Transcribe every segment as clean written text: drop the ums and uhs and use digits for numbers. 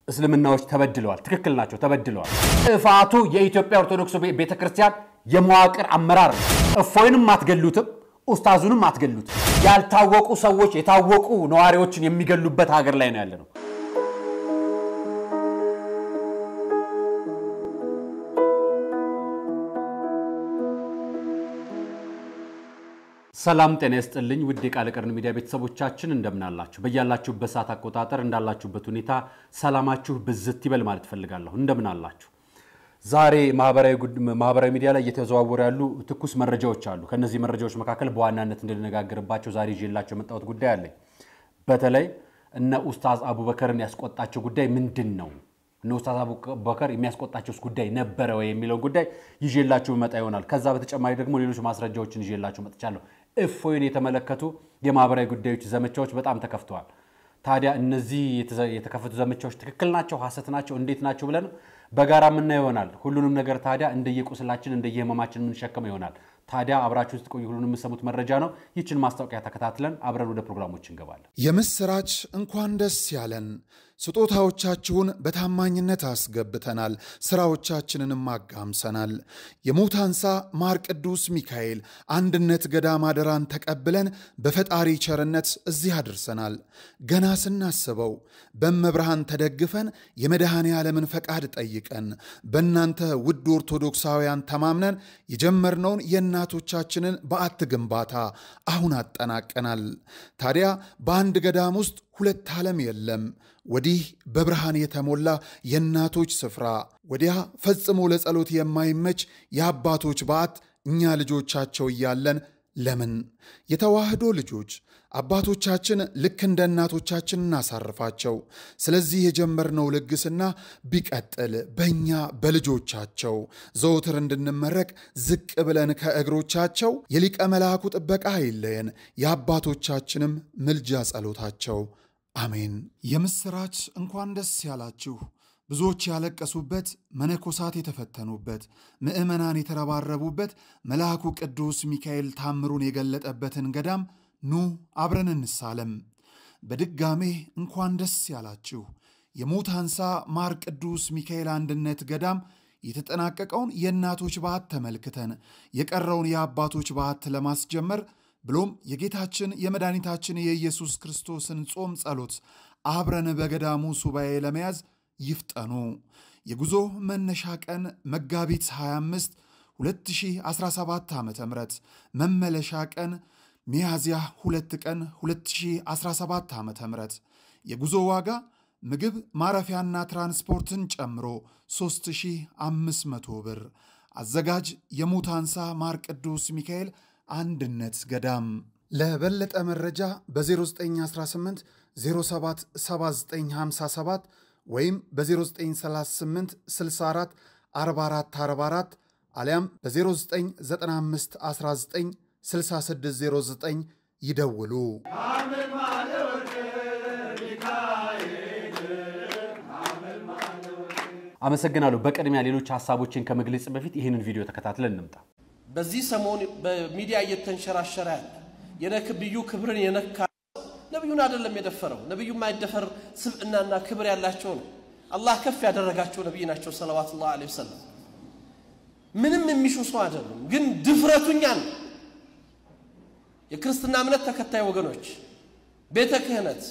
እስልምናዎች ተበድለዋል ትክክል ናቸው ተበድለዋል ጥፋቱ የኢትዮጵያ ኦርቶዶክስ ቤተክርስቲያን የመዋቅር አመራር እፎይንም ማትገሉትም ኡስታዙንም ማትገሉት ያልታወቁ ሰዎች የታወቁ ነዋሪዎችን የሚገሉበት ሀገር ላይ ነው ያለነው ሰላም ጤና ይስጥልኝ ውድ የቃል ቀርን ሚዲያ ቤተሰቦቻችን እንደምናላችሁ በእያላችሁበት ሰዓት አቆጣጠር እንዳላችሁበት ሁኔታ ሰላማችሁ ብዝት ይበል ማለት ፈልጋለሁ እንደምናላችሁ ዛሬ ማህበራዊ ሚዲያ ላይ እየተዘዋወሩ ያሉ ትኩስ መረጃዎች አሉ ከነዚህ መረጃዎች መካከል በዋናነት እንድንነጋገርባቸው ዛሬ ይዤላችሁ መጣሁት ጉዳይ አለ በተለይ እነ ኡስታዝ አቡበከርን ያስቆጣቸው ጉዳይ ምንድነው እነ ኡስታዝ አቡበከር የሚያስቆጣቸው ጉዳይ ነበር ወይ የሚለው ጉዳይ ይዤላችሁ መጣ ይሆናል ከዛ በተጨማሪ ደግሞ ሌሎች ማስረጃዎችን ይዤላችሁ መጥቻለሁ እፎይን የተመለከቱ የማህበራዊ ጉዳዮች ዘመቻዎች በጣም ተከፍተዋል ታዲያ እነዚህ የተከፈቱ ዘመቻዎች ትክክል ናቸው ሐሰት ናቸው እንዴት ናቸው ብለን በጋራ ምን ይሆናል ሁሉንም ነገር ታዲያ እንደየቁስላችን እንደየህመማችን ምን ሸከመ ይሆናል ታዲያ አብራችሁ ተቆዩ ሁሉንም የምሰሙት መረጃ ነው ይችን ማስታወቂያ ተከታትለን አብረን ወደ ፕሮግራሞች እንገባለን የምስራች እንኳን ደስ ያለን ስጦታዎቻችሁን በታማኝነት አስገብተናል ስራዎቻችንንም አጋምሰናል የሙታንሳ ማር ቅዱስ ሚካኤል አንድነት ገዳም አደራን ተቀብለን በፈጣሪ ቸርነት እዚህ አድርሰናል ገና ስናስበው በመብርሃን ተደግፈን የመድኃኔ ዓለምን ፈቃድ ጠይቀን በእናንተ ውድ ኦርቶዶክሳውያን ተማምነን የጀመርነውን የእናቶቻችንን በዓት ግንባታ አሁን አጠናቀናል ታዲያ በአንድ ገዳም ውስጥ ሁለት ዓለም የለም ወዲህ በብርሃን የተሞላ የእናቶች ስፍራ ወዲያ ፈጽሞ ለጸሎት የማይመች የአባቶች በዓት እኛ ልጆቻቸው እያለን ለምን የተዋህዶ ልጆች አባቶቻችን ልክ እንደ እናቶቻችን እናሳርፋቸው ስለዚህ የጀመርነው ልግስና ቢቀጥል በእኛ በልጆቻቸው ዘውትር እንድንመረቅ ዝቅ ብለን ከእግሮቻቸው የሊቀ መላእኩ ጥበቃ አይለየን የአባቶቻችንም ምልጃ ጸሎታቸው አሜን የምስራች እንኳን ደስ ያላችሁ ብዙዎች ያለቀሱበት መነኮሳት የተፈተኑበት ምእመናን የተረባረቡበት መልአኩ ቅዱስ ሚካኤል ታምሩን የገለጠበትን ገዳም ኑ አብረን እንሳለም በድጋሜ እንኳን ደስ ያላችሁ የሙታንሳ ማር ቅዱስ ሚካኤል አንድነት ገዳም የተጠናቀቀውን የእናቶች በዓት ተመልክተን የቀረውን የአባቶች በዓት ለማስጀመር ብሎም የጌታችን የመድኃኒታችን የኢየሱስ ክርስቶስን ጾም ጸሎት አብረን በገዳሙ ሱባኤ ለመያዝ ይፍጠኑ የጉዞ መነሻ ቀን መጋቢት 25 2017 ዓ.ም መመለሻ ቀን ሚያዝያ 2 ቀን 2017 ዓ.ም የጉዞ ዋጋ ምግብ ማረፊያና ትራንስፖርትን ጨምሮ 3500 ብር አዘጋጅ የሙታንሳ ማር ቅዱስ ሚካኤል አንድነት ገዳም ለበለጠ መረጃ በ0918 07 7957 ወይም በ0938 64 44 44 አሊያም በ0995 19 6609 ይደውሉ አመሰግናለሁ በቀድሚያ ሌሎች ሐሳቦችን ከመግለጽ በፊት ይሄንን ቪዲዮ ተከታትለን እንምጣ በዚህ ሰሞን በሚዲያ እየተንሸራሸረ የነብዩ ክብርን የነካ ነብዩን አይደለም የደፈረው ነብዩ ማይደፈር ስብዕናና ክብር ያላቸው ነው አላህ ከፍ ያደረጋቸው ነብይ ናቸው ሰለላሁ ዐለይሂ ወሰለም ምንም የሚሹ ሰው አይደሉም ግን ድፍረቱኛን የክርስትና እምነት ተከታይ ወገኖች ቤተ ክህነት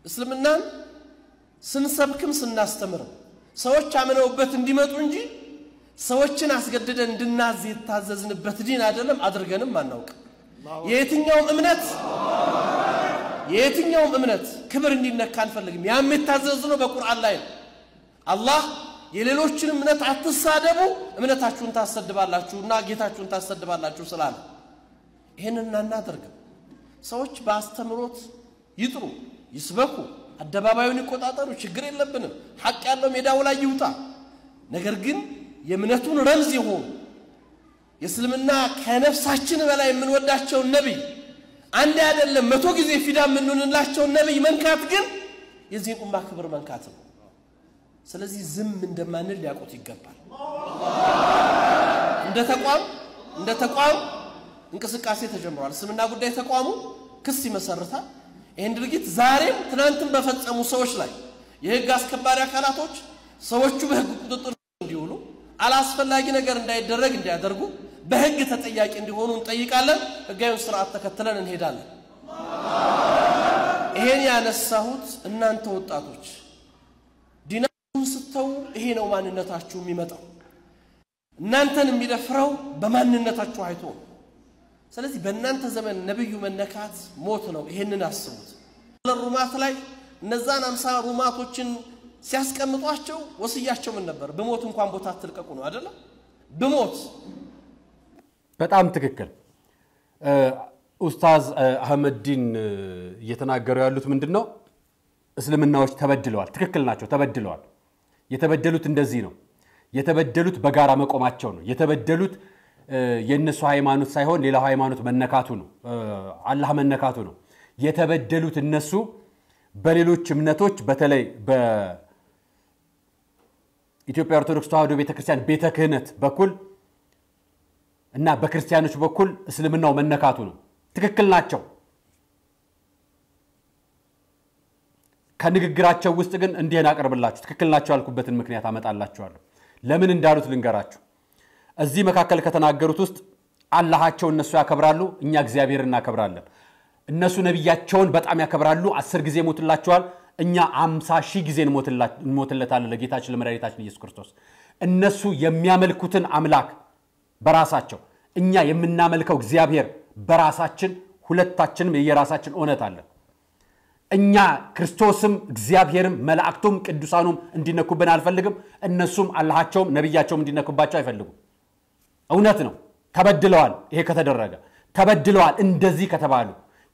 እስልምናን ስንሰብክም ስናስተምርም ሰዎች አመነውበት እንዲመጡ እንጂ ሰዎችን አስገድደን እንድናዝ የታዘዝንበት ዲን አይደለም አድርገንም አናውቅ የትኛውም እምነት ክብር እንዲነካ አንፈልግም ያም የታዘዝነው በቁርአን ላይ ነው አላህ የሌሎችን እምነት አትሳደቡ እምነታችሁን ታሰድባላችሁና ጌታችሁን ታሰድባላችሁ ስላለ ይሄንን እናደርግም ሰዎች በአስተምሮት ይጥሩ ይስበኩ አደባባዩን ይቆጣጠሩ ችግር የለብንም ሐቅ ያለው ሜዳው ላይ ይውጣ ነገር ግን የእምነቱን ረምዝ ይሁን የእስልምና ከነፍሳችን በላይ የምንወዳቸው ነብይ አንድ አይደለም 100 ጊዜ ፊዳ የምንሆንላቸው ነብይ መንካት ግን የዚህ ኡማ ክብር መንካት ነው ስለዚህ ዝም እንደማንል ሊያቆት ይገባል እንደ ተቋም እንቅስቃሴ ተጀምሯል እስልምና ጉዳይ ተቋሙ ክስ ይመሰርታል ይሄን ድርጊት ዛሬም ትናንትም በፈጸሙ ሰዎች ላይ የህግ አስከባሪ አካላቶች ሰዎቹ በህግ ቁጥጥር እንዲውሉ አላስፈላጊ ነገር እንዳይደረግ እንዲያደርጉ በህግ ተጠያቂ እንዲሆኑ እንጠይቃለን። ህጋዊውን ስርዓት ተከትለን እንሄዳለን። ይሄን ያነሳሁት እናንተ ወጣቶች ዲናችሁን ስተው ይሄ ነው ማንነታችሁ የሚመጣው። እናንተን የሚደፍረው በማንነታችሁ አይቶ። ስለዚህ በእናንተ ዘመን ነብዩ መነካት ሞት ነው። ይሄንን አስቡት። ለሩማት ላይ እነዛን 50 ሩማቶችን ሲያስቀምጧቸው ወስያቸው ምን ነበር? በሞት እንኳን ቦታ አትልቀቁ ነው አይደለ? በሞት በጣም ትክክል። ኡስታዝ አህመዲን እየተናገሩ ያሉት ምንድነው? እስልምናዎች ተበድለዋል። ትክክል ናቸው፣ ተበድለዋል። የተበደሉት እንደዚህ ነው። የተበደሉት በጋራ መቆማቸው ነው። የተበደሉት የነሱ ሃይማኖት ሳይሆን ሌላው ሃይማኖት መነካቱ ነው። አላህ መነካቱ ነው። የተበደሉት እነሱ በሌሎች እምነቶች በተለይ በኢትዮጵያ ኦርቶዶክስ ተዋሕዶ ቤተክርስቲያን ቤተ ክህነት በኩል እና በክርስቲያኖች በኩል እስልምናው መነካቱ ነው። ትክክል ናቸው። ከንግግራቸው ውስጥ ግን እንዲህን አቀርብላችሁ ትክክል ናቸው ያልኩበትን ምክንያት አመጣላችኋለሁ። ለምን እንዳሉት ልንገራችሁ። እዚህ መካከል ከተናገሩት ውስጥ አላህቸው እነሱ ያከብራሉ፣ እኛ እግዚአብሔርን እናከብራለን። እነሱ ነብያቸውን በጣም ያከብራሉ፣ 10 ጊዜ ሞትላቸዋል። እኛ 50,000 ጊዜ እንሞትለታለን ለጌታችን ለመድኃኒታችን ኢየሱስ ክርስቶስ። እነሱ የሚያመልኩትን አምላክ በራሳቸው፣ እኛ የምናመልከው እግዚአብሔር በራሳችን፣ ሁለታችንም የራሳችን ኦነት አለ። እኛ ክርስቶስም እግዚአብሔርም መላእክቱም ቅዱሳኑም እንዲነኩብን አልፈልግም። እነሱም አላህቸውም ነብያቸውም እንዲነኩባቸው አይፈልጉም። እውነት ነው። ተበድለዋል። ይሄ ከተደረገ ተበድለዋል። እንደዚህ ከተባሉ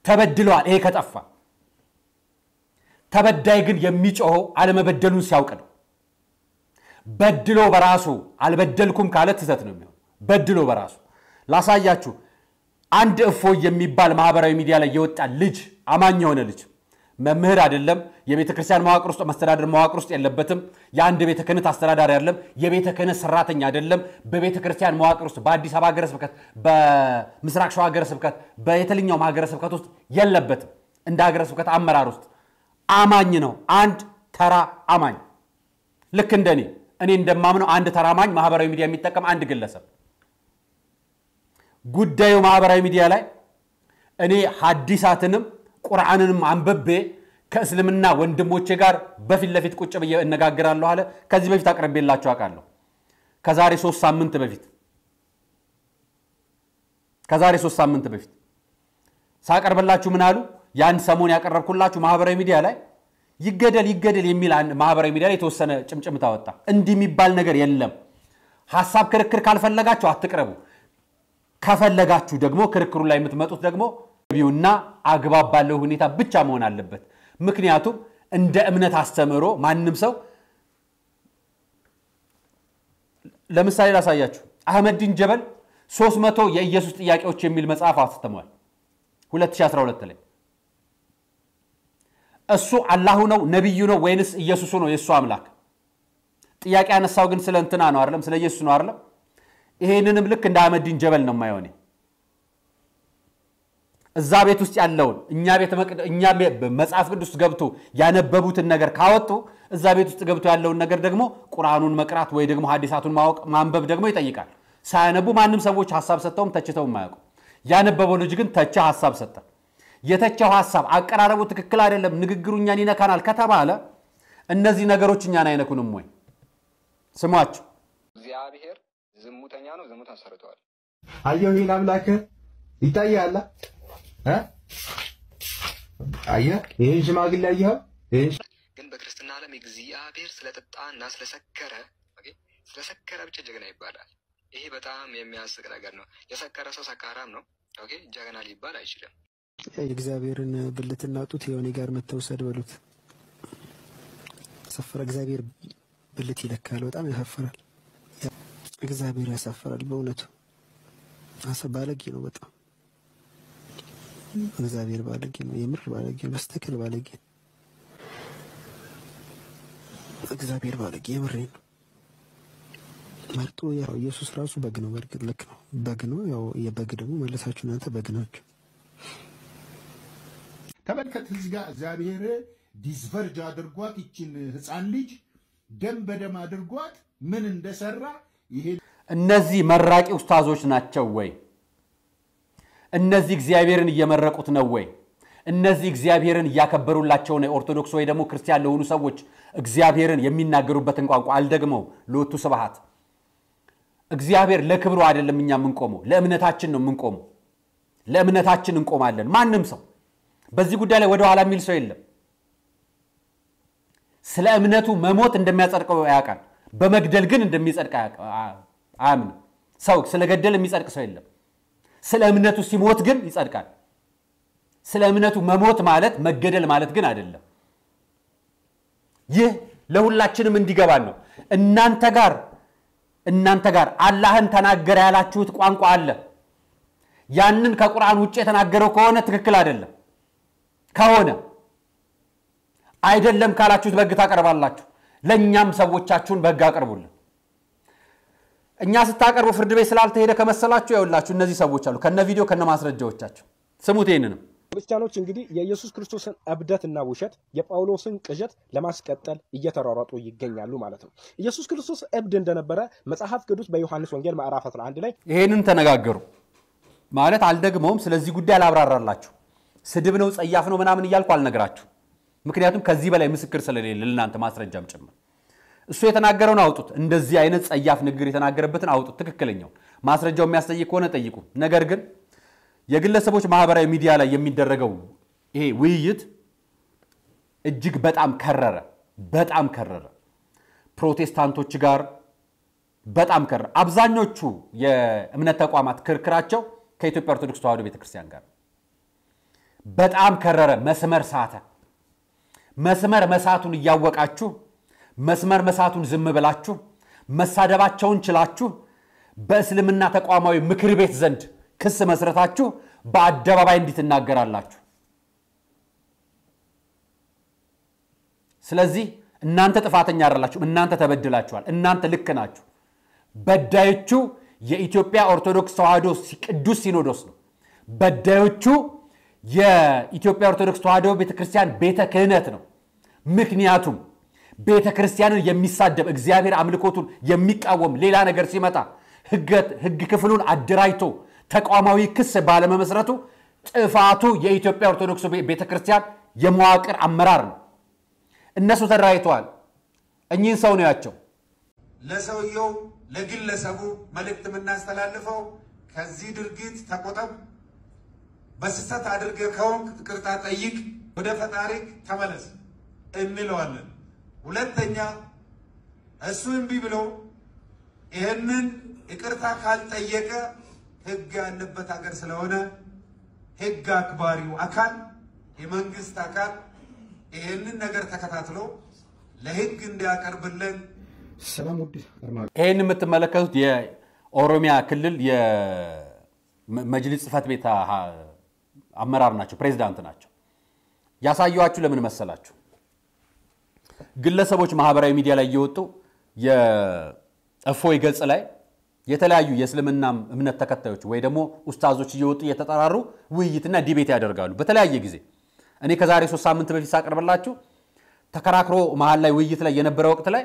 ተበድለዋል። ይሄ ከጠፋ ተበዳይ ግን የሚጮኸው አለመበደሉን ሲያውቅ ነው። በድሎ በራሱ አልበደልኩም ካለ ትዘት ነው የሚሆነው። በድሎ በራሱ ላሳያችሁ። አንድ እፎይ የሚባል ማህበራዊ ሚዲያ ላይ የወጣ ልጅ አማኝ የሆነ ልጅ መምህር አይደለም፣ የቤተ ክርስቲያን መዋቅር ውስጥ መስተዳደር መዋቅር ውስጥ የለበትም፣ የአንድ ቤተ ክህነት አስተዳዳሪ አይደለም፣ የቤተ ክህነት ሰራተኛ አይደለም፣ በቤተ ክርስቲያን መዋቅር ውስጥ በአዲስ አበባ ሀገረ ስብከት፣ በምስራቅ ሸዋ ሀገረ ስብከት፣ በየትኛውም ሀገረ ስብከት ውስጥ የለበትም። እንደ ሀገረ ስብከት አመራር ውስጥ አማኝ ነው። አንድ ተራ አማኝ ልክ እንደኔ እኔ እንደማምነው አንድ ተራ አማኝ ማህበራዊ ሚዲያ የሚጠቀም አንድ ግለሰብ ጉዳዩ ማህበራዊ ሚዲያ ላይ እኔ ሐዲሳትንም ቁርአንንም አንበቤ ከእስልምና ወንድሞቼ ጋር በፊት ለፊት ቁጭ ብዬ እነጋገራለሁ አለ። ከዚህ በፊት አቅርቤላችሁ አውቃለሁ። ከዛሬ 3 ሳምንት በፊት ሳቀርብላችሁ ምን አሉ? ያን ሰሞን ያቀረብኩላችሁ ማህበራዊ ሚዲያ ላይ ይገደል የሚል ማህበራዊ ሚዲያ ላይ የተወሰነ ጭምጭምታ ወጣ። እንዲህ የሚባል ነገር የለም። ሐሳብ ክርክር ካልፈለጋችሁ አትቅረቡ። ከፈለጋችሁ ደግሞ ክርክሩ ላይ የምትመጡት ደግሞ ቢውና አግባብ ባለው ሁኔታ ብቻ መሆን አለበት። ምክንያቱም እንደ እምነት አስተምሮ ማንንም ሰው ለምሳሌ ላሳያችሁ። አህመዲን ጀበል 300 የኢየሱስ ጥያቄዎች የሚል መጽሐፍ አስተምሯል 2012 ላይ። እሱ አላሁ ነው ነብዩ ነው ወይንስ ኢየሱስ ነው የሱ አምላክ? ጥያቄ ያነሳው ግን ስለ እንትና ነው አይደለም፣ ስለ ኢየሱስ ነው አይደለም። ይሄንንም ልክ እንደ አህመዲን ጀበል ነው የማይሆነው። እዛ ቤት ውስጥ ያለውን እኛ መጽሐፍ ቅዱስ ገብቶ ያነበቡትን ነገር ካወጡ እዛ ቤት ውስጥ ገብቶ ያለውን ነገር ደግሞ ቁርአኑን መቅራት ወይ ደግሞ ሐዲሳቱን ማንበብ ደግሞ ይጠይቃል። ሳያነቡ ማንም ሰዎች ሐሳብ ሰጥተውም ተችተውም ማያውቁ። ያነበበው ልጅ ግን ተቻ ሐሳብ ሰጠ። የተቻው ሐሳብ አቀራረቡ ትክክል አይደለም፣ ንግግሩ እኛን ይነካናል ከተባለ እነዚህ ነገሮች እኛን አይነኩንም ወይ? ስሟቸው። እግዚአብሔር ዝሙተኛ ነው፣ ዝሙት አሰርቷል። አየሁ ይሄን አምላክ ይታያል። አየህ ይሄን ሽማግሌ አየህ። ግን በክርስትና ዓለም እግዚአብሔር ስለጠጣና ስለሰከረ ብቻ ጀግና ይባላል። ይሄ በጣም የሚያስቅ ነገር ነው። የሰከረ ሰው ሰካራም ነው። ጀግና ሊባል አይችልም። የእግዚአብሔርን ብልትና ጡት የሆነ ጋር መተውሰድ በሉት። ሰፈረ እግዚአብሔር ብልት ይለካል። በጣም ያሳፍራል። እግዚአብሔር ያሳፍራል በእውነቱ። ባለጌ ነው በጣም እግዚአብሔር ባለጌ ነው። የምር ባለጌ ነው። በስተክል ባለጌ እግዚአብሔር ባለጌ የምሬን መርጦ ያው ኢየሱስ ራሱ በግ ነው። በርግጥ ልክ ነው፣ በግ ነው። ያው የበግ ደግሞ መለሳችሁ እናንተ በግ ናችሁ። ተመልከት እዚህ ጋር እግዚአብሔር ዲስቨርጅ አድርጓት ይችን ህፃን ልጅ ደም በደም አድርጓት ምን እንደሰራ ይሄ እነዚህ መራቂ ኡስታዞች ናቸው ወይ? እነዚህ እግዚአብሔርን እየመረቁት ነው ወይ? እነዚህ እግዚአብሔርን ያከበሩላቸው ነው? ኦርቶዶክስ ወይ ደግሞ ክርስቲያን ለሆኑ ሰዎች እግዚአብሔርን የሚናገሩበትን ቋንቋ አልደግመው ለወጡ ስብሐት እግዚአብሔር ለክብሩ አይደለም እኛ የምንቆመው ለእምነታችን ነው የምንቆመው። ለእምነታችን እንቆማለን። ማንም ሰው በዚህ ጉዳይ ላይ ወደ ኋላ የሚል ሰው የለም። ስለ እምነቱ መሞት እንደሚያጸድቀው ያውቃል። በመግደል ግን እንደሚጸድቅ አያምንም። ሰው ስለገደል የሚጸድቅ ሰው የለም። ስለ እምነቱ ሲሞት ግን ይጸድቃል። ስለ እምነቱ መሞት ማለት መገደል ማለት ግን አይደለም። ይህ ለሁላችንም እንዲገባን ነው። እናንተ ጋር አላህን ተናገረ ያላችሁት ቋንቋ አለ። ያንን ከቁርአን ውጪ የተናገረው ከሆነ ትክክል አይደለም። ከሆነ አይደለም ካላችሁት በግ ታቀርባላችሁ። ለኛም ሰዎቻችሁን በግ አቀርቡልን። እኛ ስታቀርቡ ፍርድ ቤት ስላልተሄደ ከመሰላችሁ ያውላችሁ እነዚህ ሰዎች አሉ ከነ ቪዲዮ ከነ ማስረጃዎቻቸው። ስሙት ይሄንንም ክርስቲያኖች እንግዲህ የኢየሱስ ክርስቶስን እብደትና ውሸት የጳውሎስን ቅዠት ለማስቀጠል እየተሯሯጡ ይገኛሉ ማለት ነው። ኢየሱስ ክርስቶስ እብድ እንደነበረ መጽሐፍ ቅዱስ በዮሐንስ ወንጌል ምዕራፍ 11 ላይ ይሄንን ተነጋገሩ ማለት አልደግመውም። ስለዚህ ጉዳይ አላብራራላችሁ። ስድብ ነው ጸያፍ ነው ምናምን እያልኩ አልነግራችሁ። ምክንያቱም ከዚህ በላይ ምስክር ስለሌለ ለእናንተ ማስረጃም ጭምር እሱ የተናገረውን አውጡት። እንደዚህ አይነት ጸያፍ ንግግር የተናገረበትን አውጡት። ትክክለኛው ማስረጃው የሚያስጠይቅ ከሆነ ጠይቁ። ነገር ግን የግለሰቦች ማህበራዊ ሚዲያ ላይ የሚደረገው ይሄ ውይይት እጅግ በጣም ከረረ። ፕሮቴስታንቶች ጋር በጣም ከረረ። አብዛኞቹ የእምነት ተቋማት ክርክራቸው ከኢትዮጵያ ኦርቶዶክስ ተዋሕዶ ቤተክርስቲያን ጋር በጣም ከረረ። መስመር መሳቱን እያወቃችሁ መስመር መሳቱን ዝም ብላችሁ መሳደባቸውን ችላችሁ በእስልምና ተቋማዊ ምክር ቤት ዘንድ ክስ መስረታችሁ በአደባባይ እንድትናገራላችሁ። ስለዚህ እናንተ ጥፋተኛ አይደላችሁም። እናንተ ተበድላችኋል። እናንተ ልክ ናችሁ። በዳዮቹ የኢትዮጵያ ኦርቶዶክስ ተዋሕዶ ቅዱስ ሲኖዶስ ነው። በዳዮቹ የኢትዮጵያ ኦርቶዶክስ ተዋሕዶ ቤተክርስቲያን ቤተ ክህነት ነው። ምክንያቱም ቤተ ክርስቲያንን የሚሳደብ እግዚአብሔር አምልኮቱን የሚቃወም ሌላ ነገር ሲመጣ ህግ ክፍሉን አደራጅቶ ተቋማዊ ክስ ባለመመስረቱ ጥፋቱ የኢትዮጵያ ኦርቶዶክስ ቤተክርስቲያን የመዋቅር አመራር ነው። እነሱ ተደራጅተዋል። እኚህን ሰው ነው ያቸው። ለሰውየው ለግለሰቡ መልእክት የምናስተላልፈው ከዚህ ድርጊት ተቆጠብ፣ በስህተት አድርገህ ከሆንክ ይቅርታ ጠይቅ፣ ወደ ፈጣሪክ ተመለስ እንለዋለን። ሁለተኛ እሱ እምቢ ብሎ ይሄንን ይቅርታ ካልጠየቀ ህግ ያለበት ሀገር ስለሆነ ህግ አክባሪው አካል የመንግስት አካል ይሄንን ነገር ተከታትሎ ለህግ እንዲያቀርብልን ሰላም ውድ ይሄን የምትመለከቱት የኦሮሚያ ክልል የመጅሊስ ጽፈት ቤት አመራር ናቸው፣ ፕሬዝዳንት ናቸው። ያሳየዋችሁ ለምን መሰላችሁ? ግለሰቦች ማህበራዊ ሚዲያ ላይ እየወጡ የእፎይ ገጽ ላይ የተለያዩ የእስልምና እምነት ተከታዮች ወይ ደግሞ ኡስታዞች እየወጡ እየተጠራሩ ውይይትና ዲቤት ያደርጋሉ በተለያየ ጊዜ። እኔ ከዛሬ 3 ሳምንት በፊት ሳቀርብላችሁ ተከራክሮ መሃል ላይ ውይይት ላይ የነበረ ወቅት ላይ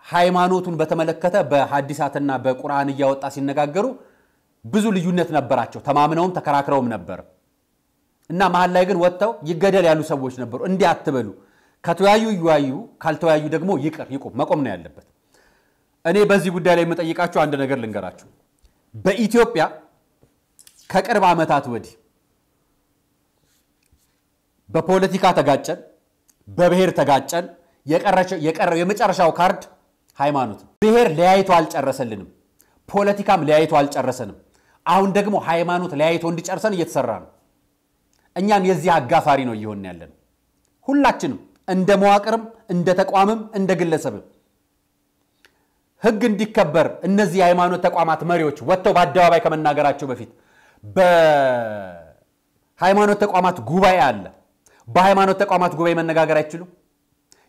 ሃይማኖቱን በተመለከተ በሐዲሳትና በቁርአን እያወጣ ሲነጋገሩ ብዙ ልዩነት ነበራቸው። ተማምነውም ተከራክረውም ነበር እና መሃል ላይ ግን ወጥተው ይገደል ያሉ ሰዎች ነበሩ። እንዲህ አትበሉ፣ ከተወያዩ ይወያዩ፣ ካልተወያዩ ደግሞ ይቁም፣ መቆም ነው ያለበት። እኔ በዚህ ጉዳይ ላይ የምጠይቃችሁ አንድ ነገር ልንገራችሁ። በኢትዮጵያ ከቅርብ ዓመታት ወዲህ በፖለቲካ ተጋጨን፣ በብሔር ተጋጨን። የቀረው የመጨረሻው ካርድ ሃይማኖት ነው። ብሔር ለያይቶ አልጨረሰልንም፣ ፖለቲካም ለያይቶ አልጨረሰንም። አሁን ደግሞ ሃይማኖት ለያይቶ እንዲጨርሰን እየተሰራ ነው። እኛም የዚህ አጋፋሪ ነው እየሆን ያለን። ሁላችንም እንደ መዋቅርም እንደ ተቋምም እንደ ግለሰብም ህግ እንዲከበር እነዚህ የሃይማኖት ተቋማት መሪዎች ወጥተው በአደባባይ ከመናገራቸው በፊት በሃይማኖት ተቋማት ጉባኤ አለ። በሃይማኖት ተቋማት ጉባኤ መነጋገር አይችሉም?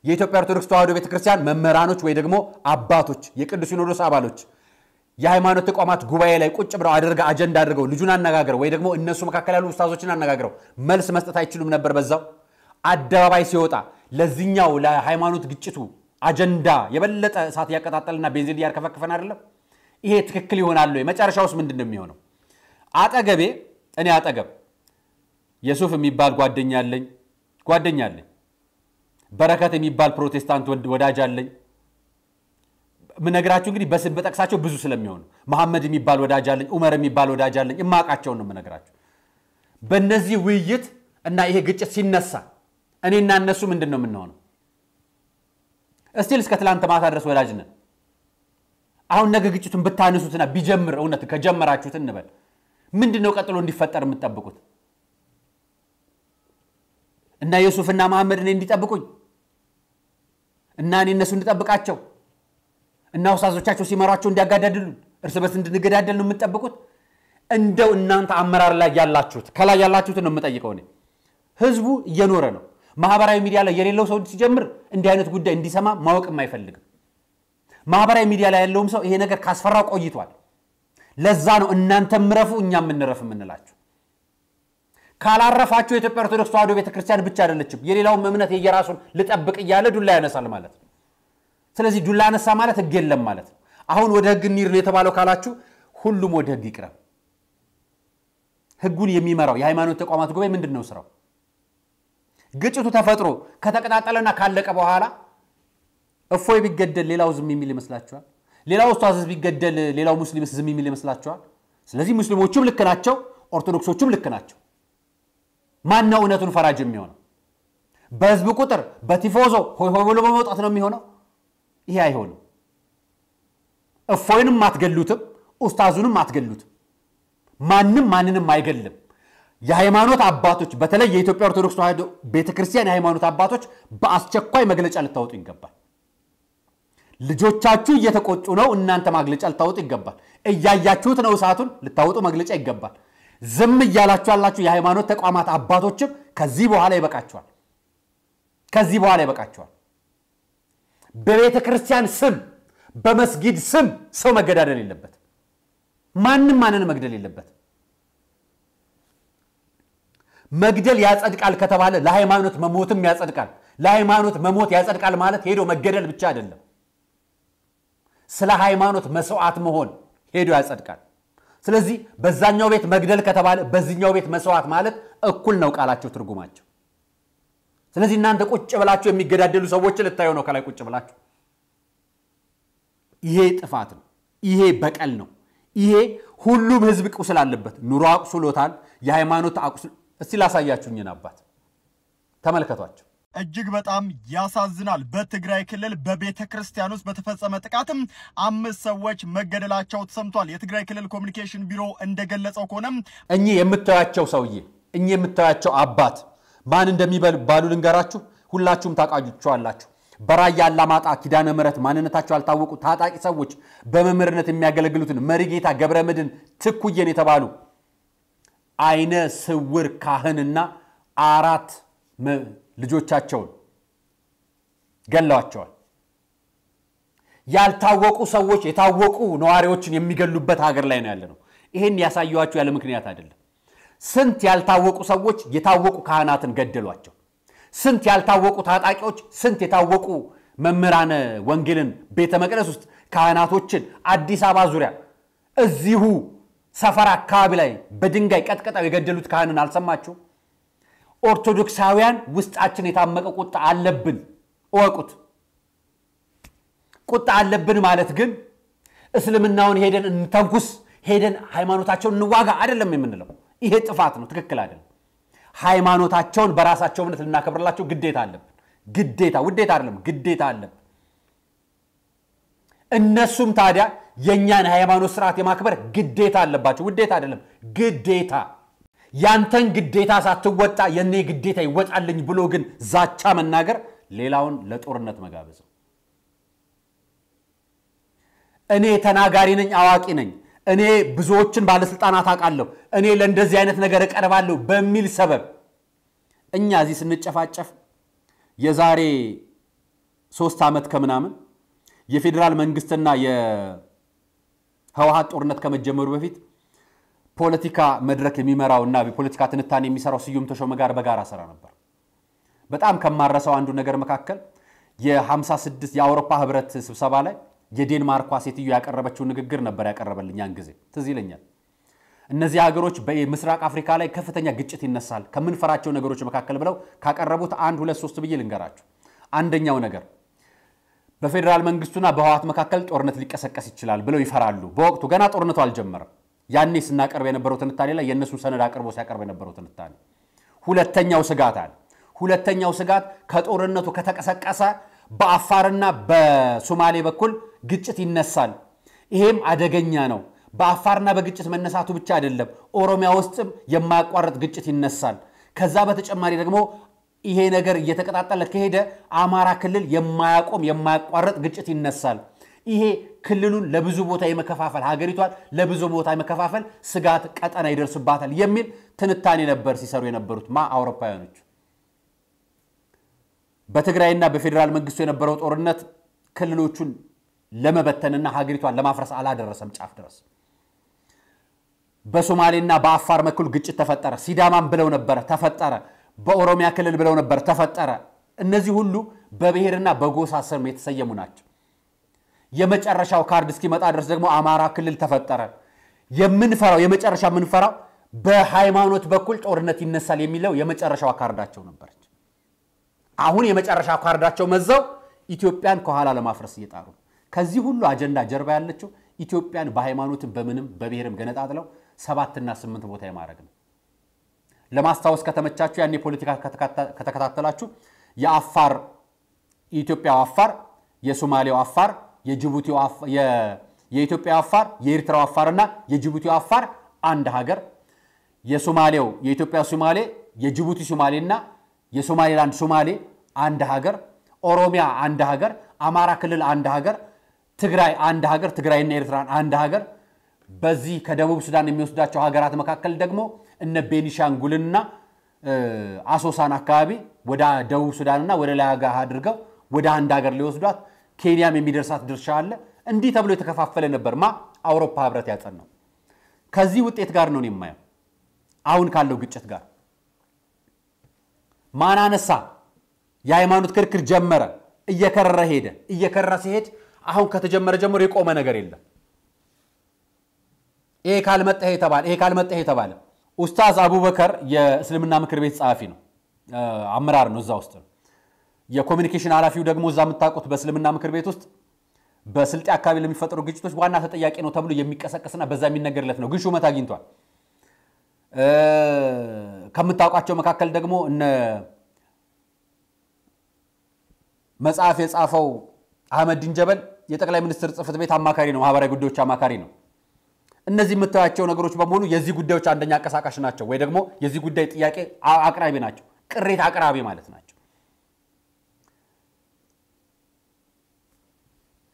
የኢትዮጵያ ኦርቶዶክስ ተዋሕዶ ቤተክርስቲያን መምህራኖች ወይ ደግሞ አባቶች፣ የቅዱስ ሲኖዶስ አባሎች የሃይማኖት ተቋማት ጉባኤ ላይ ቁጭ ብለው አጀንዳ አድርገው ልጁን አነጋግረው ወይ ደግሞ እነሱ መካከል ያሉ ኡስታዞችን አነጋግረው መልስ መስጠት አይችሉም ነበር? በዛው አደባባይ ሲወጣ ለዚህኛው ለሃይማኖት ግጭቱ አጀንዳ የበለጠ እሳት ያቀጣጠልና ቤንዚን ያርከፈከፈን አይደለም ይሄ ትክክል ይሆናል ወይ መጨረሻውስ ምንድነው የሚሆነው አጠገቤ እኔ አጠገብ የሱፍ የሚባል ጓደኛ አለኝ በረከት የሚባል ፕሮቴስታንት ወዳጅ አለኝ ምነግራችሁ እንግዲህ በስም በጠቅሳቸው ብዙ ስለሚሆኑ መሐመድ የሚባል ወዳጅ አለኝ ዑመር የሚባል ወዳጅ አለኝ እማቃቸው ነው ምነግራችሁ በእነዚህ ውይይት እና ይሄ ግጭት ሲነሳ እኔና እነሱ ምንድነው የምንሆነው እስቲል እስከ ትላንት ማታ ድረስ ወዳጅ ነን አሁን ነገ ግጭቱን ብታነሱትና ቢጀምር እውነት ከጀመራችሁት እንበል ምንድነው ቀጥሎ እንዲፈጠር የምትጠብቁት እና ዮሴፍና መሐመድ እኔ እንዲጠብቁኝ እና እኔ እነሱ እንድጠብቃቸው እና ኡስታዞቻቸው ሲመራቸው እንዲያጋዳድሉ እርስ በርስ እንድንገዳደል ነው የምትጠብቁት እንደው እናንተ አመራር ላይ ያላችሁት ከላይ ያላችሁት ነው የምጠይቀው እኔ ህዝቡ እየኖረ ነው ማህበራዊ ሚዲያ ላይ የሌለው ሰው ሲጀምር እንዲህ አይነት ጉዳይ እንዲሰማ ማወቅ የማይፈልግ ማህበራዊ ሚዲያ ላይ ያለውም ሰው ይሄ ነገር ካስፈራው ቆይቷል ለዛ ነው እናንተ ምረፉ እኛም እንረፍ ምንላችሁ ካላረፋችሁ የኢትዮጵያ ኦርቶዶክስ ተዋሕዶ ቤተክርስቲያን ብቻ አይደለችም የሌላው እምነት የየራሱን ልጠብቅ ይያለ ዱላ ያነሳል ማለት ነው ስለዚህ ዱላ ያነሳ ማለት ህግ የለም ማለት ነው አሁን ወደ ህግ እንሂድ ነው የተባለው ካላችሁ ሁሉም ወደ ህግ ይቅረብ ህጉን የሚመራው የሃይማኖት ተቋማት ጉባኤ ምንድነው ስራው ግጭቱ ተፈጥሮ ከተቀጣጠለና ካለቀ በኋላ እፎይ ቢገደል ሌላው ዝም የሚል ይመስላችኋል ሌላው ኡስታዝ ቢገደል ሌላው ሙስሊምስ ዝም የሚል ይመስላችኋል ስለዚህ ሙስሊሞቹም ልክ ናቸው ኦርቶዶክሶቹም ልክ ናቸው ማን ነው እውነቱን ፈራጅ የሚሆነው በህዝብ ቁጥር በቲፎዞ ሆይ ብሎ በመውጣት ነው የሚሆነው ይሄ አይሆንም እፎይንም አትገሉትም ኡስታዙንም አትገሉትም ማንንም አይገልም የሃይማኖት አባቶች በተለይ የኢትዮጵያ ኦርቶዶክስ ተዋሕዶ ቤተክርስቲያን የሃይማኖት አባቶች በአስቸኳይ መግለጫ ልታወጡ ይገባል ልጆቻችሁ እየተቆጡ ነው እናንተ መግለጫ ልታወጡ ይገባል እያያችሁት ነው እሳቱን ልታወጡ መግለጫ ይገባል ዝም እያላችሁ ያላችሁ የሃይማኖት ተቋማት አባቶችም ከዚህ በኋላ ይበቃቸዋል በቤተክርስቲያን ስም በመስጊድ ስም ሰው መገዳደል የለበት ማንን መግደል የለበት መግደል ያጸድቃል ከተባለ ለሃይማኖት መሞትም ያጸድቃል ለሃይማኖት መሞት ያጸድቃል ማለት ሄዶ መገደል ብቻ አይደለም ስለ ሃይማኖት መስዋዕት መሆን ሄዶ ያጸድቃል ስለዚህ በዛኛው ቤት መግደል ከተባለ በዚህኛው ቤት መስዋዕት ማለት እኩል ነው ቃላቸው ትርጉማቸው ስለዚህ እናንተ ቁጭ ብላችሁ የሚገዳደሉ ሰዎች ልታዩ ነው ከላይ ቁጭ ብላችሁ ይሄ ጥፋት ነው ይሄ በቀል ነው ይሄ ሁሉም ህዝብ ቁስል አለበት ኑሮ አቁስሎታል የሃይማኖት አቁስል እስቲ ላሳያችሁኝና አባት ተመልከቷቸው እጅግ በጣም ያሳዝናል በትግራይ ክልል በቤተ ክርስቲያን ውስጥ በተፈጸመ ጥቃትም 5 ሰዎች መገደላቸው ተሰምቷል የትግራይ ክልል ኮሙኒኬሽን ቢሮ እንደገለጸው ከሆነ እኚህ የምታያቸው አባት ማን እንደሚባሉ ልንገራችሁ ሁላችሁም ታቃጁቻላችሁ በራያ አላማጣ ኪዳነ ምህረት ማንነታቸው ያልታወቁ ታጣቂ ሰዎች በመምህርነት የሚያገለግሉትን መሪጌታ ገብረመድን ትኩየን የተባሉ አይነ ስውር ካህንና 4 ልጆቻቸውን ገለዋቸዋል ያልታወቁ ሰዎች የታወቁ ነዋሪዎችን የሚገሉበት ሀገር ላይ ነው ያለነው ይሄን ያሳዩዋችሁ ያለ ምክንያት አይደለም ስንት ያልታወቁ ሰዎች የታወቁ ካህናትን ገደሏቸው ስንት ያልታወቁ ታጣቂዎች ስንት የታወቁ መምህራን ወንጌልን ቤተ መቅደስ ውስጥ ካህናቶችን አዲስ አበባ ዙሪያ እዚሁ ሰፈር አካባቢ ላይ በድንጋይ ቀጥቀጣው የገደሉት ካህንን አልሰማችሁ ኦርቶዶክሳውያን ውስጣችን የታመቀ ቁጣ አለብን ወቁት ቁጣ አለብን ማለት ግን እስልምናውን ሄደን እንተንኩስ ሄደን ሃይማኖታቸውን እንዋጋ አይደለም የምንለው ይሄ ጥፋት ነው ትክክል አይደለም ሃይማኖታቸውን በራሳቸው እምነት ልናከብርላቸው ግዴታ አለብን ውዴታ አይደለም ግዴታ አለብን እነሱም ታዲያ የኛን ሃይማኖት ስርዓት የማክበር ግዴታ አለባቸው ውዴታ አይደለም ግዴታ ያንተን ግዴታ ሳትወጣ የኔ ግዴታ ይወጣልኝ ብሎ ግን ዛቻ መናገር ሌላውን ለጦርነት መጋበዝ እኔ ተናጋሪ ነኝ አዋቂ ነኝ እኔ ብዙዎችን ባለስልጣናት አቃለሁ እኔ ለእንደዚህ አይነት ነገር እቀርባለሁ በሚል ሰበብ እኛ እዚህ ስንጨፋጨፍ የዛሬ 3 ዓመት ከምናምን የፌደራል መንግስትና የህወሓት ጦርነት ከመጀመሩ በፊት ፖለቲካ መድረክ የሚመራውና በፖለቲካ ትንታኔ የሚሰራው ስዩም ተሾመ ጋር በጋራ ሰራ ነበር በጣም ከማረሰው አንዱ ነገር መካከል የ56 የአውሮፓ ህብረት ስብሰባ ላይ የዴንማርኳ ሴትዮ ያቀረበችው ንግግር ነበር ያቀረበልኝ ያን ጊዜ ትዝ ይለኛል። እነዚህ ሀገሮች በምስራቅ አፍሪካ ላይ ከፍተኛ ግጭት ይነሳል ከምንፈራቸው ነገሮች መካከል ብለው ካቀረቡት 1 2 3 ብዬ ልንገራችሁ። አንደኛው ነገር በፌደራል መንግስቱና በህወሓት መካከል ጦርነት ሊቀሰቀስ ይችላል ብለው ይፈራሉ። በወቅቱ ገና ጦርነቱ አልጀመረም። ያኔ ስናቀርብ የነበረው ትንታኔ ላይ የነሱን ሰነድ አቅርቦ ሲያቀርብ የነበረው ትንታኔ። ሁለተኛው ስጋት ከጦርነቱ ከተቀሰቀሰ በአፋርና በሶማሌ በኩል ግጭት ይነሳል። ይሄም አደገኛ ነው። በአፋርና በግጭት መነሳቱ ብቻ አይደለም፣ ኦሮሚያ ውስጥም የማያቋርጥ ግጭት ይነሳል። ከዛ በተጨማሪ ደግሞ ይሄ ነገር እየተቀጣጠለ ከሄደ አማራ ክልል የማያቋርጥ ግጭት ይነሳል። ይሄ ክልሉን ለብዙ ቦታ የመከፋፈል ሀገሪቷን ለብዙ ቦታ የመከፋፈል ስጋት ቀጠና ይደርስባታል የሚል ትንታኔ ነበር ሲሰሩ የነበሩት አውሮፓውያኖች። በትግራይና በፌደራል መንግስቱ የነበረው ጦርነት ክልሎቹን ለመበተንና ሀገሪቷን ለማፍረስ አላደረሰም ጫፍ ድረስ። በሶማሌና በአፋር መኩል ግጭት ተፈጠረ። ሲዳማም ብለው ነበር ተፈጠረ። በኦሮሚያ ክልል ብለው ነበር ተፈጠረ። እነዚህ ሁሉ በብሔርና በጎሳ ስም የተሰየሙ ናቸው። የመጨረሻው ካርድ እስኪመጣ ድረስ ደግሞ አማራ ክልል ተፈጠረ። የመጨረሻ የምንፈራው በሃይማኖት በኩል ጦርነት ይነሳል የሚለው የመጨረሻው ካርዳቸው ነበር። አሁን የመጨረሻ ካርዳቸው መዘው ኢትዮጵያን ከኋላ ለማፍረስ እየጣሩ። ከዚህ ሁሉ አጀንዳ ጀርባ ያለችው ኢትዮጵያን በሃይማኖትም በምንም በብሔርም ገነጣጥለው 7 እና 8 ቦታ የማረግ ነው። ለማስታወስ ከተመቻችሁ ያኔ ፖለቲካ ከተከታተላችሁ የአፋር የኢትዮጵያው አፋር፣ የሶማሌው አፋር፣ የጅቡቲው አፋር፣ የኢትዮጵያው አፋር፣ የኤርትራው አፋርና የጅቡቲው አፋር አንድ ሀገር፣ የሶማሌው የኢትዮጵያ ሶማሌ፣ የጅቡቲ ሶማሌና የሶማሌላንድ ሶማሌ አንድ ሀገር፣ ኦሮሚያ አንድ ሀገር፣ አማራ ክልል አንድ ሀገር፣ ትግራይ አንድ ሀገር፣ ትግራይና ኤርትራን አንድ ሀገር። በዚህ ከደቡብ ሱዳን የሚወስዳቸው ሀገራት መካከል ደግሞ እነ ቤኒሻንጉልና አሶሳን አካባቢ ወደ ደቡብ ሱዳንና ወደ ላይ አድርገው ወደ አንድ ሀገር ሊወስዷት ኬንያም የሚደርሳት ድርሻ አለ። እንዲህ ተብሎ የተከፋፈለ ነበር አውሮፓ ህብረት ያጸናው። ከዚህ ውጤት ጋር ነው የማየው አሁን ካለው ግጭት ጋር ማናነሳ የሃይማኖት ክርክር ጀመረ። እየከረረ ሄደ። እየከረረ ሲሄድ አሁን ከተጀመረ ጀምሮ የቆመ ነገር የለም። ይሄ ካልመጣ ተባለ። ኡስታዝ አቡበከር የእስልምና ምክር ቤት ጸሐፊ ነው፣ አመራር ነው እዛ ውስጥ። የኮሙኒኬሽን ኃላፊው ደግሞ እዛ የምታውቁት በእስልምና ምክር ቤት ውስጥ በስልጤ አካባቢ ለሚፈጠሩ ግጭቶች ዋና ተጠያቂ ነው ተብሎ የሚቀሰቀስና በዛ የሚነገርለት ነው። ግን ሹመት አግኝቷል። ከምታውቋቸው መካከል ደግሞ እነ መጽሐፍ የጻፈው አህመዲን ጀበል የጠቅላይ ሚኒስትር ጽሕፈት ቤት አማካሪ ነው፣ ማህበራዊ ጉዳዮች አማካሪ ነው። እነዚህ የምታዩቸው ነገሮች በሙሉ የዚህ ጉዳዮች አንደኛ አንቀሳቃሽ ናቸው ወይ ደግሞ የዚህ ጉዳይ ጥያቄ አቅራቢ ናቸው፣ ቅሬታ አቅራቢ ማለት ናቸው።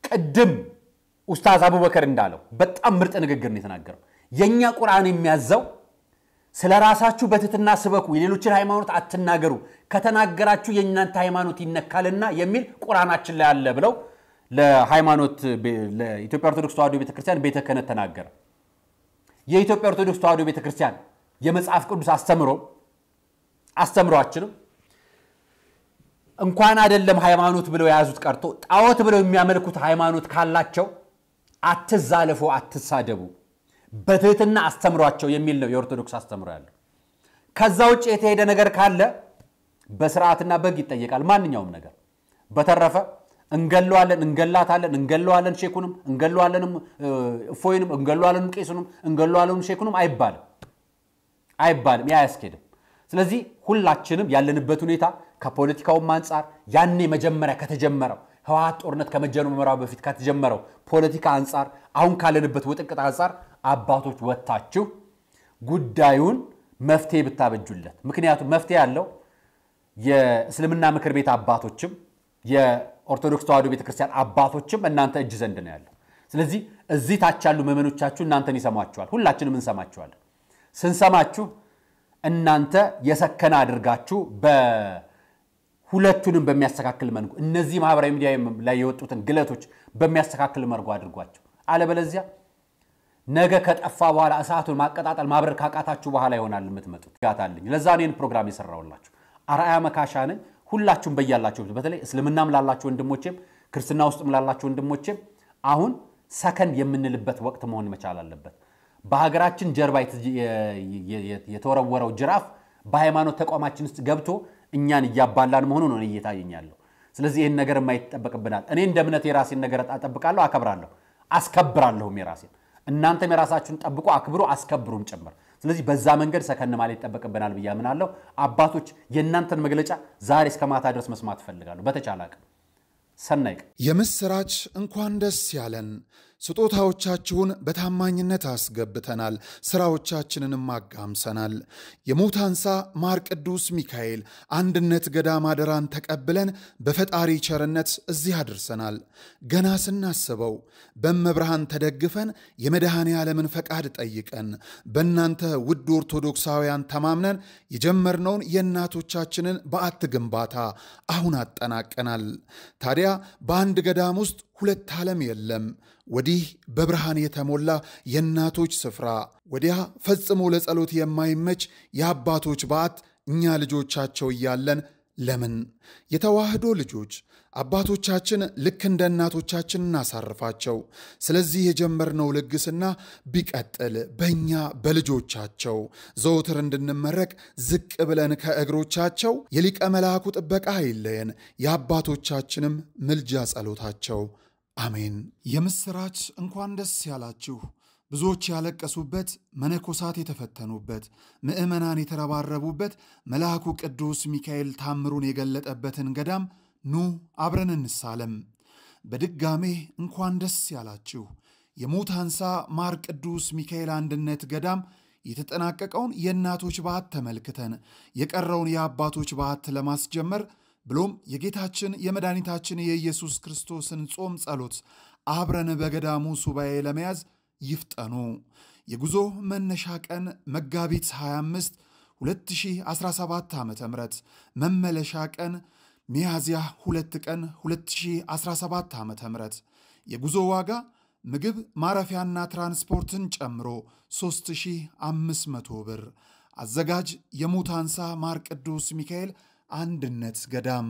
ቅድም ኡስታዝ አቡበከር እንዳለው በጣም ምርጥ ንግግር ነው የተናገረው። የኛ ቁርአን የሚያዘው ስለ ራሳችሁ በትትና ስበኩ፣ የሌሎችን ሃይማኖት አትናገሩ፣ ከተናገራችሁ የእናንተ ሃይማኖት ይነካልና የሚል ቁርአናችን ላይ አለ ብለው ለሃይማኖት ለኢትዮጵያ ኦርቶዶክስ ተዋሕዶ ቤተክርስቲያን ቤተ ክህነት ተናገረ። የኢትዮጵያ ኦርቶዶክስ ተዋሕዶ ቤተክርስቲያን የመጽሐፍ ቅዱስ አስተምሯችንም እንኳን አይደለም ሃይማኖት ብለው ያዙት ቀርቶ ጣዖት ብለው የሚያመልኩት ሃይማኖት ካላቸው አትዛለፉ፣ አትሳደቡ፣ በትህትና አስተምሯቸው የሚል ነው የኦርቶዶክስ አስተምሮ ያለው። ከዛ ውጭ የተሄደ ነገር ካለ በስርዓትና በግ ይጠየቃል ማንኛውም ነገር። በተረፈ እንገለዋለን፣ እንገላታለን፣ እንገለዋለን ሼኩንም፣ እንገለዋለን እፎይንም፣ እንገለዋለን ቄሱንም፣ እንገለዋለን ሼኩንም አይባልም። ያ ያስኬድም። ስለዚህ ሁላችንም ያለንበት ሁኔታ ከፖለቲካውም አንፃር ያኔ መጀመሪያ ከተጀመረው ህወሓት ጦርነት ከመጀመሪያው በፊት ከተጀመረው ፖለቲካ አንፃር አሁን ካለንበት ውጥንቅጥ አንፃር አባቶች ወጣችሁ ጉዳዩን መፍትሄ ብታበጁለት። ምክንያቱም መፍትሄ ያለው የእስልምና ምክር ቤት አባቶችም የኦርቶዶክስ ተዋሕዶ ቤተክርስቲያን አባቶችም እናንተ እጅ ዘንድ ነው ያለው። ስለዚህ እዚህ ታች ያሉ መመኖቻችሁ እናንተን ይሰማችኋል፣ ሁላችንም እንሰማችኋለን። ስንሰማችሁ እናንተ የሰከነ አድርጋችሁ በሁለቱንም በሚያስተካክል መልኩ እነዚህ ማህበራዊ ሚዲያ ላይ የወጡትን ግለቶች በሚያስተካክል መልኩ አድርጓቸው። አለበለዚያ ነገ ከጠፋ በኋላ እሳቱን ማቀጣጠል ማብረር ካቃታችሁ በኋላ ይሆናል የምትመጡት። ጋታልኝ ለዛ ነው ይሄን ፕሮግራም የሰራውላችሁ። አርአያ መካሻ ነኝ። ሁላችሁም በያላችሁ በተለይ እስልምናም ላላችሁ ወንድሞቼም ክርስትና ውስጥም ላላችሁ ወንድሞቼም አሁን ሰከንድ የምንልበት ወቅት መሆን መቻል አለበት በሀገራችን ጀርባ የተወረወረው ጅራፍ በሃይማኖት ተቋማችን ውስጥ ገብቶ እኛን ያባላን መሆኑ ነው እየታየኛለሁ ስለዚህ ይሄን ነገር የማይተጠበቅብናል እኔ እንደ እምነት የራሴን ነገር አጣጣብቃለሁ አከብራለሁ አስከብራለሁም የራሴን እናንተም የራሳችሁን ጠብቁ አክብሩ አስከብሩም ጭምር ስለዚህ በዛ መንገድ ሰከን ማለት ይተጠበቅብናል በያምናለሁ አባቶች የእናንተን መግለጫ ዛሬ እስከ ማታ ድረስ መስማት ፈልጋለሁ በተቻላቀ ሰናይቅ የምስራች እንኳን ደስ ያለን ስጦታዎቻችሁን በታማኝነት አስገብተናል ስራዎቻችንንም አጋምሰናል የሙታንሳ ማር ቅዱስ ሚካኤል አንድነት ገዳም አደራን ተቀብለን በፈጣሪ ቸርነት እዚህ አድርሰናል ገና ስናስበው በመብርሃን ተደግፈን የመድኃኔ ዓለምን ፈቃድ ጠይቀን በእናንተ ውድ ኦርቶዶክሳውያን ተማምነን የጀመርነውን የእናቶቻችንን በዓት ግንባታ አሁን አጠናቀናል ታዲያ በአንድ ገዳም ውስጥ ሁለት ዓለም የለም ወዲህ በብርሃን የተሞላ የእናቶች ስፍራ ወዲያ ፈጽሞ ለጸሎት የማይመች የአባቶች በዓት እኛ ልጆቻቸው እያለን ለምን የተዋህዶ ልጆች አባቶቻችን ልክ እንደ እናቶቻችን እናሳርፋቸው ስለዚህ የጀመርነው ልግስና ቢቀጥል በእኛ በልጆቻቸው ዘውትር እንድንመረቅ ዝቅ ብለን ከእግሮቻቸው የሊቀ መልአኩ ጥበቃ አይለየን የአባቶቻችንም ምልጃ ጸሎታቸው አሜን የምስራች እንኳን ደስ ያላችሁ ብዙዎች ያለቀሱበት መነኮሳት የተፈተኑበት ምእመናን የተረባረቡበት መልአኩ ቅዱስ ሚካኤል ታምሩን የገለጠበትን ገዳም ኑ አብረን እንሳለም በድጋሜ እንኳን ደስ ያላችሁ የሙታንሳ ማር ቅዱስ ሚካኤል አንድነት ገዳም የተጠናቀቀውን የእናቶች በዓት ተመልክተን የቀረውን የአባቶች በዓት ለማስጀመር ብሎም የጌታችን የመድኃኒታችን የኢየሱስ ክርስቶስን ጾም ጸሎት አብረን በገዳሙ ሱባኤ ለመያዝ ይፍጠኑ የጉዞ መነሻ ቀን መጋቢት 25 2017 ዓ.ም መመለሻ ቀን ሚያዝያ 2 ቀን 2017 ዓ.ም የጉዞ ዋጋ ምግብ ማረፊያና ትራንስፖርትን ጨምሮ 3500 ብር አዘጋጅ የሙታንሳ ማር ቅዱስ ሚካኤል አንድነት ገዳም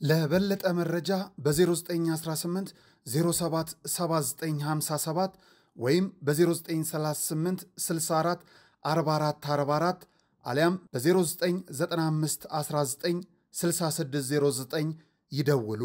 ለበለጠ መረጃ በ0918 07 7957 ወይም በ0938 64 44 44 አሊያም በ0995 19 6609 ይደውሉ